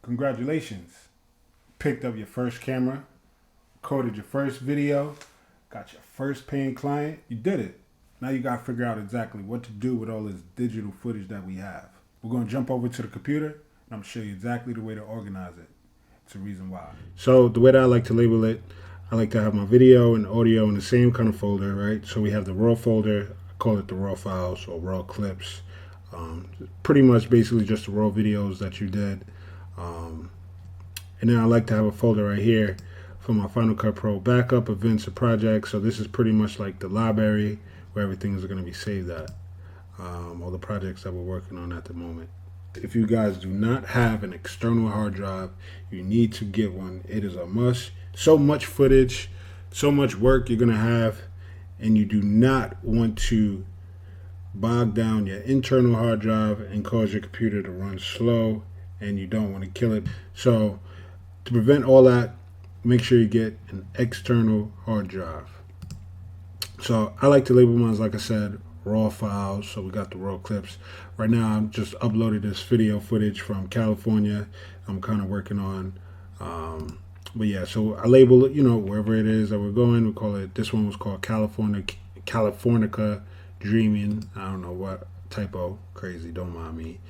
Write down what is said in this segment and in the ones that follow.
Congratulations. Picked up your first camera, coded your first video, got your first paying client. You did it. Now you got to figure out exactly what to do with all this digital footage that we have. We're going to jump over to the computer and I'm going to show you exactly the way to organize it. It's a reason why. So the way that I like to label it, I like to have my video and audio in the same kind of folder, right? So we have the raw folder. I call it the raw files or raw clips. Pretty much basically just the raw videos that you did. And then I like to have a folder right here for my Final Cut Pro backup events or projects. So this is pretty much like the library where everything is going to be saved at. All the projects that we're working on at the moment. If you guys do not have an external hard drive, you need to get one. It is a must. So much footage, so much work you're going to have, and you do not want to bog down your internal hard drive and cause your computer to run slow, and you don't want to kill it. So to prevent all that, make sure you get an external hard drive. So I like to label mine, like I said, raw files. So we got the raw clips. Right now I'm just uploaded this video footage from California. I'm kind of working on, but yeah, so I label it, wherever it is that we're going. We call it, this one was called Californica Dreaming. I don't know what, typo, crazy, don't mind me.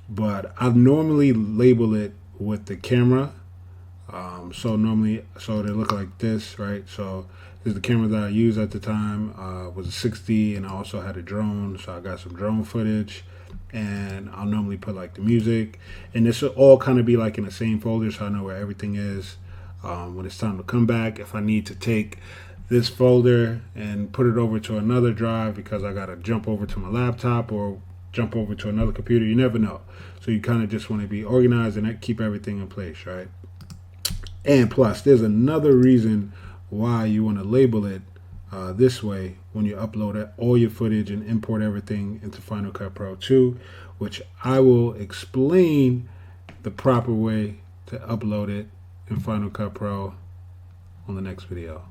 But I normally label it with the camera. So they look like this, right? So this is the camera that I used at the time. Was a 60, and I also had a drone, so I got some drone footage. And I'll normally put like the music, and this will all kind of be like in the same folder, so I know where everything is when it's time to come back. If I need to take this folder and put it over to another drive because I got to jump over to my laptop or jump over to another computer, you never know. So you kind of just want to be organized and keep everything in place, right? And plus, there's another reason why you want to label it this way when you upload all your footage and import everything into Final Cut Pro 2, which I will explain the proper way to upload it in Final Cut Pro on the next video.